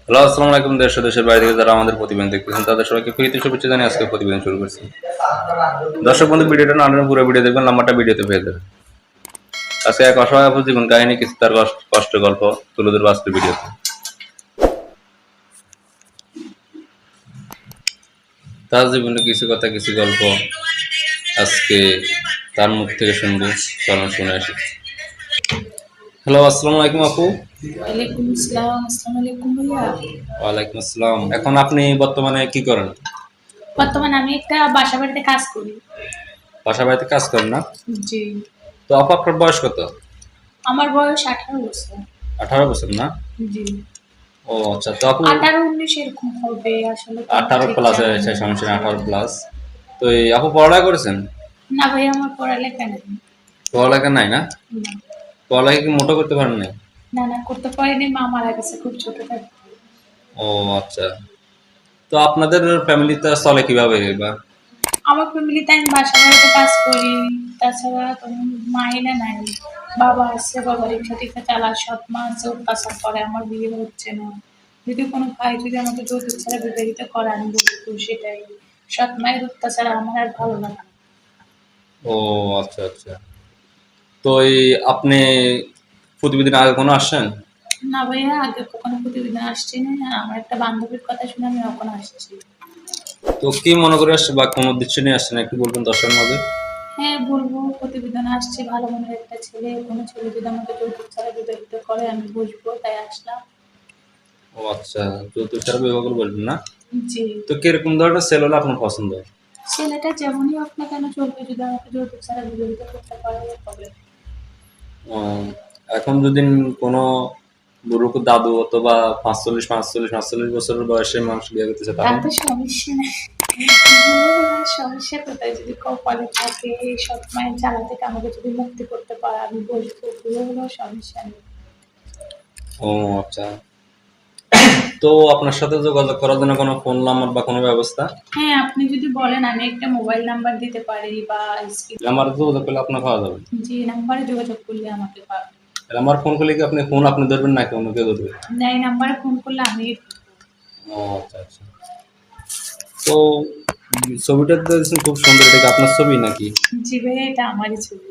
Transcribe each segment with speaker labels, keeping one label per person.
Speaker 1: Hello, আসসালামু আলাইকুম। দেশের বাইরে থেকে যারা আমাদের প্রতিবেদন দেখতেছেন তাদের সবাইকে প্রীতি শুভেচ্ছা জানিয়ে আজকে প্রতিবেদন শুরু করছি। দর্শক বন্ধু, ভিডিওটা না পুরো ভিডিও দেখবেন, নাম্বারটা ভিডিওতে পেয়ে যাবেন। আজকে এক অসহায় আপুর জীবন কাহিনী, কিছু তার কষ্ট গল্প তুলে ধরবো আজকের ভিডিওতে। তার জীবনে কিছু কথা, কিছু গল্প আজকে তার মুখ থেকে শুনবো। চলুন শুনে আসি। হ্যালো, আসসালামু আলাইকুম আপু।
Speaker 2: ওয়ালাইকুম আসসালাম। আসসালামু আলাইকুম ভাইয়া।
Speaker 1: ওয়ালাইকুম আসসালাম। এখন আপনি বর্তমানে কি করেন?
Speaker 2: বর্তমানে আমি একটা বাসা বাড়িতে কাজ করি।
Speaker 1: বাসা বাড়িতে কাজ করেন না?
Speaker 2: জি।
Speaker 1: তো আপু, আপনার বয়স কত?
Speaker 2: আমার বয়স 18 বছর।
Speaker 1: 18 বছর না?
Speaker 2: জি।
Speaker 1: ও আচ্ছা। তো আপু
Speaker 2: 18-19 এরকম হবে, আসলে তো আমি
Speaker 1: 18
Speaker 2: ঠিক
Speaker 1: প্লাস
Speaker 2: জানি
Speaker 1: হয়েছে,
Speaker 2: না।
Speaker 1: সমস্যা নেই,
Speaker 2: জি।
Speaker 1: 18 প্লাস। তো এই আপু পড়ালেখা করেছেন?
Speaker 2: না ভাইয়া, আমার পড়ালেখা নেই।
Speaker 1: পড়ালেখা নাই না?
Speaker 2: না।
Speaker 1: পড়ালেখা কি মোটো করতে পারেন নাই?
Speaker 2: না, না করতে পারিনি, মা মারা গেছে খুব ছোট থাকতে।
Speaker 1: ও আচ্ছা। তো আপনাদের ফ্যামিলিতে চলে কিভাবে বা?
Speaker 2: আমার ফ্যামিলিতে আমি বাসা বাড়িতে কাজ করি। তাছাড়া কোনো মাইনে নাই। বাবা আছে, বাবা রিক্সা-টিক্সা চালায়, সৎ মা আছে, অত্যাচার করে, আমার বিয়ে হচ্ছে না। যদি কোনো ভাই যদি আমাকে যৌতুক ছাড়া বিবাহিত করে আমি বলবো সেটাই। সৎ মায়ের অত্যাচার আমার আর ভালো লাগে না।
Speaker 1: ও আচ্ছা আচ্ছা। তো এই আপনি প্রতিবেদন আগে কোনো আসছেন?
Speaker 2: না ভাইয়া, আগে কখনো প্রতিদিন আসছি না, আর আমার একটা বান্ধবীর কথা শুনে আমি এখন আসছি।
Speaker 1: তো কি মনে করে আসছে বা কোনো উদ্দেশ্য নিয়ে আসছেন, একটু বলবেন দর্শকের মাঝে?
Speaker 2: হ্যাঁ বলবো, প্রতিবেদন আসছে, ভালো মনের একটা ছেলে, কোনো ছেলে যদি আমাকে যৌতুক ছাড়া বিবাহিত করে আমি বুঝবো, তাই আসলাম।
Speaker 1: ও আচ্ছা। যৌতুক ছাড়া বিবাহ করে বলবেন না?
Speaker 2: জি।
Speaker 1: তো কিরকম ধরনের ছেলে হলে আপনার পছন্দ?
Speaker 2: ছেলেটা যেমনই হোক না কেন চলবে, যদি আমাকে যৌতুক ছাড়া বিবাহিত করতে পারে হবে।
Speaker 1: ও, এখন যদি কোনো বুড়ো দাদু অথবা 45 45 45 বছরের বয়সে মানুষ বিয়ে করতেছে তখন?
Speaker 2: তাতে সমস্যা নেই। বুড়ো সমস্যা কোথায়, যদি কপালে থাকে সৎ মায়ের জ্বালা থেকে আমাকে যদি মুক্তি করতে পারে আমি বসবো, বুড়ো সমস্যা নেই।
Speaker 1: ও আচ্ছা। তো আপনার সাথে যোগাযোগ করার জন্য কোনো ফোন নাম্বার বা কোনো ব্যবস্থা?
Speaker 2: হ্যাঁ, আপনি যদি বলেন আমি একটা মোবাইল নাম্বার দিতে পারি বা স্ক্রিন।
Speaker 1: আমার যোগাযোগ করলে আপনার পাওয়া যাবে?
Speaker 2: যে নাম্বারে যোগাযোগ করলে আমাকে পাবেন।
Speaker 1: তাহলে আমার ফোন করলে কি আপনি ধরবেন নাকি অন্য কেউ ধরবে?
Speaker 2: না, এই নাম্বারে ফোন করলে আমি।
Speaker 1: ও আচ্ছা আচ্ছা। তো ছবিটা দেখছেন খুব সুন্দর, এটা কি আপনার ছবি নাকি?
Speaker 2: জি ভাইয়া, এটা আমারই ছবি।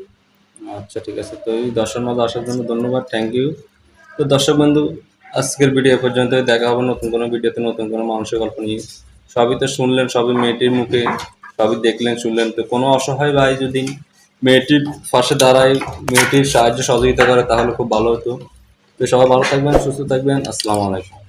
Speaker 1: আচ্ছা ঠিক আছে। তো এই দর্শক মাঝে আসার জন্য ধন্যবাদ, থ্যাংক ইউ। তো দর্শক বন্ধু, আজকের ভিডিও এ পর্যন্ত। দেখা হবে নতুন কোনো ভিডিওতে, নতুন কোনো মানুষের গল্প নিয়ে। সবই তো শুনলেন, সবই মেয়েটির মুখে, সবই দেখলেন শুনলেন। তো কোনো অসহায় ভাই যদি মেয়েটির পাশে দাঁড়ায়, মেয়েটির সাহায্য সহযোগিতা করে তাহলে খুব ভালো হতো। তো সবাই ভালো থাকবেন, সুস্থ থাকবেন। আসসালামু আলাইকুম।